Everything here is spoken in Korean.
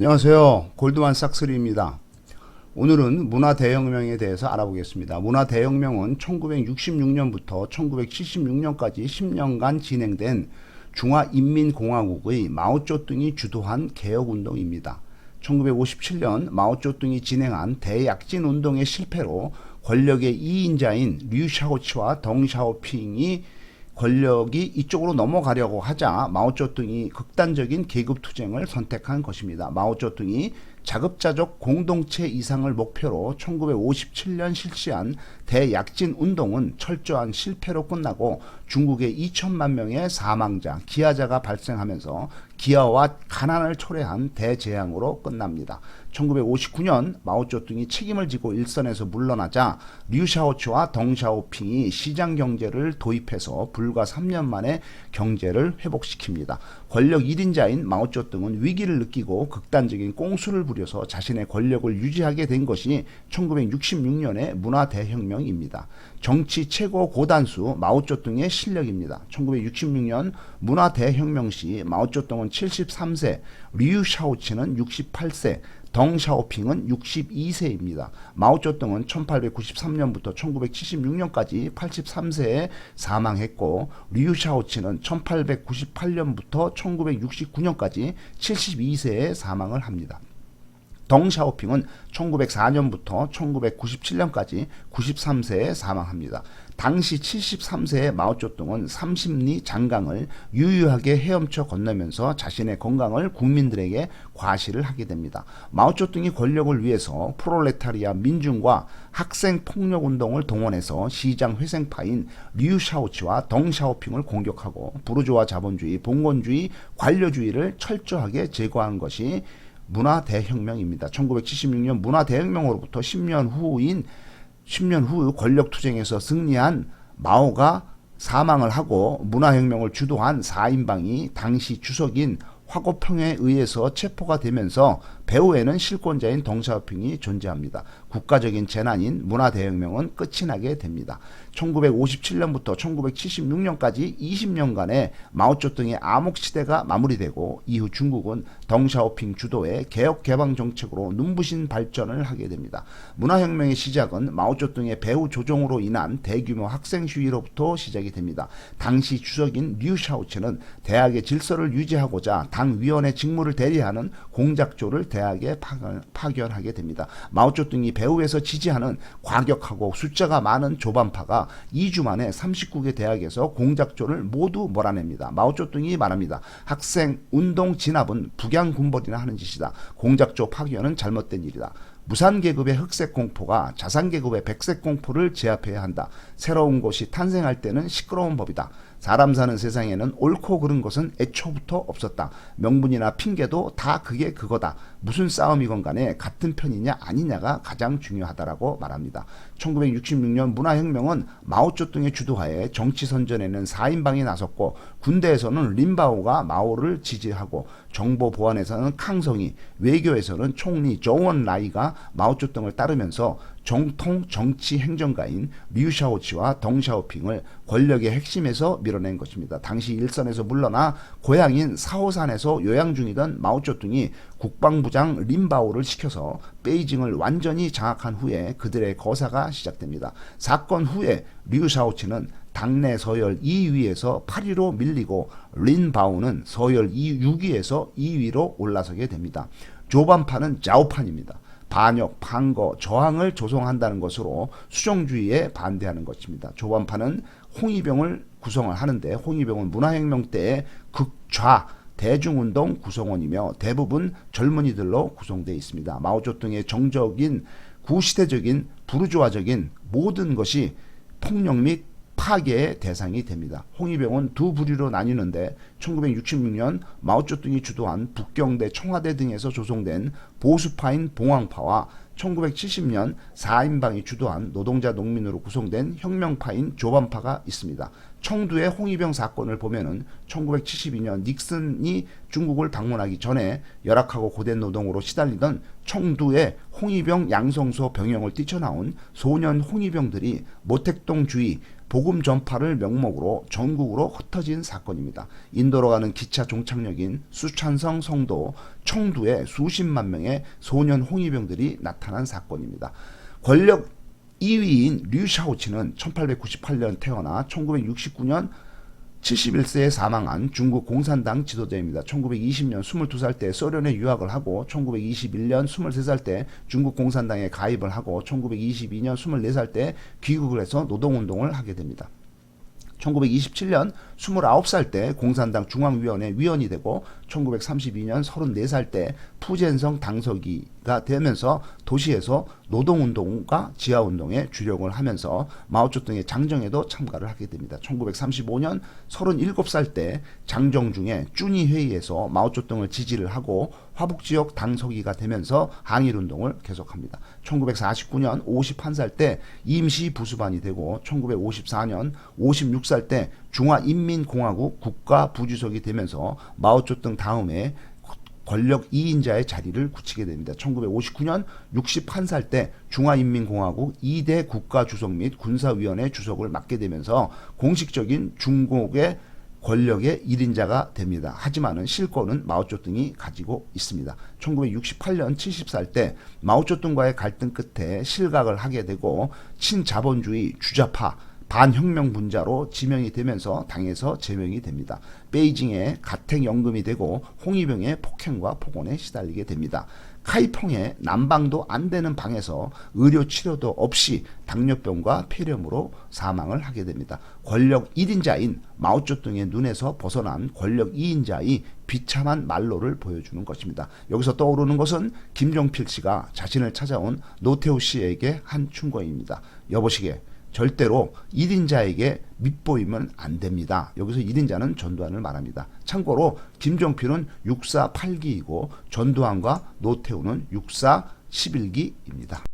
안녕하세요. 골드만삭스리입니다. 오늘은 문화대혁명에 대해서 알아보겠습니다. 문화대혁명은 1966년부터 1976년까지 10년간 진행된 중화인민공화국의 마오쩌둥이 주도한 개혁운동입니다. 1957년 마오쩌둥이 진행한 대약진운동의 실패로 권력의 2인자인 류샤오치와 덩샤오핑이 권력이 이쪽으로 넘어가려고 하자 마오쩌둥이 극단적인 계급투쟁을 선택한 것입니다. 마오쩌둥이 자급자족 공동체 이상을 목표로 1957년 실시한 대약진 운동은 철저한 실패로 끝나고 중국의 2천만 명의 사망자, 기아자가 발생하면서 기아와 가난을 초래한 대재앙으로 끝납니다. 1959년 마오쩌둥이 책임을 지고 일선에서 물러나자 류샤오치와 덩샤오핑이 시장 경제를 도입해서 불과 3년 만에 경제를 회복시킵니다. 권력 1인자인 마오쩌둥은 위기를 느끼고 극단적인 꽁수를 부려서 자신의 권력을 유지하게 된 것이 1966년의 문화대혁명입니다. 정치 최고 고단수 마오쩌둥의 실력입니다. 1966년 문화대혁명 시 마오쩌둥은 73세, 류샤오치는 68세, 덩샤오핑은 62세입니다. 마오쩌둥은 1893년부터 1976년까지 83세에 사망했고 류샤오치는 1898년부터 1969년까지 72세에 사망을 합니다. 덩샤오핑은 1904년부터 1997년까지 93세에 사망합니다. 당시 73세의 마오쩌둥은 30리 장강을 유유하게 헤엄쳐 건너면서 자신의 건강을 국민들에게 과시를 하게 됩니다. 마오쩌둥이 권력을 위해서 프롤레타리아 민중과 학생 폭력운동을 동원해서 시장 회생파인 류샤오치와 덩샤오핑을 공격하고 부르주아 자본주의, 봉건주의, 관료주의를 철저하게 제거한 것이 문화대혁명입니다. 1976년 문화대혁명으로부터 10년 후 권력투쟁에서 승리한 마오가 사망을 하고 문화혁명을 주도한 4인방이 당시 주석인 화고평에 의해서 체포가 되면서 배후에는 실권자인 덩샤오핑이 존재합니다. 국가적인 재난인 문화대혁명은 끝이 나게 됩니다. 1957년부터 1976년까지 20년간의 마오쩌둥의 암흑시대가 마무리되고 이후 중국은 덩샤오핑 주도의 개혁개방 정책으로 눈부신 발전을 하게 됩니다. 문화혁명의 시작은 마오쩌둥의 배후 조종으로 인한 대규모 학생 시위로부터 시작이 됩니다. 당시 주석인 류샤오치는 대학의 질서를 유지하고자 당위원회 직무를 대리하는 공작조를 대학에 파견하게 됩니다. 마오쩌둥이 배후에서 지지하는 과격하고 숫자가 많은 조반파가 2주 만에 39개 대학에서 공작조를 모두 몰아냅니다. 마오쩌둥이 말합니다. 학생 운동 진압은 북양군벌이나 하는 짓이다. 공작조 파견은 잘못된 일이다. 무산계급의 흑색공포가 자산계급의 백색공포를 제압해야 한다. 새로운 것이 탄생할 때는 시끄러운 법이다. 사람 사는 세상에는 옳고 그른 것은 애초부터 없었다. 명분이나 핑계도 다 그게 그거다. 무슨 싸움이건 간에 같은 편이냐 아니냐가 가장 중요하다라고 말합니다. 1966년 문화혁명은 마오쩌둥의 주도하에 정치선전에는 4인방이 나섰고 군대에서는 린바오가 마오를 지지하고 정보 보안에서는 캉성이, 외교에서는 총리 조원라이가 마오쩌둥을 따르면서 정통 정치 행정가인 류샤오치와 덩샤오핑을 권력의 핵심에서 밀어낸 것입니다. 당시 일선에서 물러나 고향인 사오산에서 요양 중이던 마오쩌둥이 국방부장 린바오를 시켜서 베이징을 완전히 장악한 후에 그들의 거사가 시작됩니다. 사건 후에 류샤오치는 당내 서열 2위에서 8위로 밀리고 린바오는 서열 6위에서 2위로 올라서게 됩니다. 조반파는 자오판입니다. 반역, 반거, 저항을 조성한다는 것으로 수정주의에 반대하는 것입니다. 조반파는 홍위병을 구성을 하는데 홍위병은 문화혁명 때의 극좌 대중운동 구성원이며 대부분 젊은이들로 구성되어 있습니다. 마오쩌둥의 정적인 구시대적인 부르주아적인 모든 것이 폭력 및 파괴의 대상이 됩니다. 홍위병은 두 부류로 나뉘는데 1966년 마오쩌둥이 주도한 북경대, 청와대 등에서 조성된 보수파인 봉황파와 1970년 4인방이 주도한 노동자 농민으로 구성된 혁명파인 조반파가 있습니다. 청두의 홍위병 사건을 보면은 1972년 닉슨이 중국을 방문하기 전에 열악하고 고된 노동으로 시달리던 청두의 홍위병 양성소 병영을 뛰쳐나온 소년 홍위병들이 모택동주의 복음 전파를 명목으로 전국으로 흩어진 사건입니다. 인도로 가는 기차 종착역인 수촨성 성도 청두에 수십만 명의 소년 홍위병들이 나타난 사건입니다. 권력 2위인 류샤오치는 1898년 태어나 1969년 71세에 사망한 중국 공산당 지도자입니다. 1920년 22살 때 소련에 유학을 하고 1921년 23살 때 중국 공산당에 가입을 하고 1922년 24살 때 귀국을 해서 노동운동을 하게 됩니다. 1927년 29살 때 공산당 중앙위원회 위원이 되고 1932년 34살 때 푸젠성 당서기가 되면서 도시에서 노동운동과 지하운동에 주력을 하면서 마오쩌둥의 장정에도 참가를 하게 됩니다. 1935년 37살 때 장정중의 쭈니 회의에서 마오쩌둥을 지지를 하고 화북지역 당서기가 되면서 항일운동을 계속합니다. 1949년 51살 때 임시 부수반이 되고 1954년 56살 때 중화인민공화국 국가부주석이 되면서 마오쩌둥 다음에 권력 2인자의 자리를 굳히게 됩니다. 1959년 61살 때 중화인민공화국 2대 국가주석 및 군사위원회 주석을 맡게 되면서 공식적인 중국의 권력의 1인자가 됩니다. 하지만은 실권은 마오쩌둥이 가지고 있습니다. 1968년 70살 때 마오쩌둥과의 갈등 끝에 실각을 하게 되고 친자본주의 주자파 반혁명 분자로 지명이 되면서 당에서 제명이 됩니다. 베이징에 가택연금이 되고 홍위병의 폭행과 폭언에 시달리게 됩니다. 카이펑의 난방도 안 되는 방에서 의료 치료도 없이 당뇨병과 폐렴으로 사망을 하게 됩니다. 권력 1인자인 마오쩌둥의 눈에서 벗어난 권력 2인자의 비참한 말로를 보여주는 것입니다. 여기서 떠오르는 것은 김종필 씨가 자신을 찾아온 노태우 씨에게 한 충고입니다. 여보시게 절대로 1인자에게 밑보이면 안 됩니다. 여기서 1인자는 전두환을 말합니다. 참고로 김종필은 육사 8기이고 전두환과 노태우는 육사 11기입니다.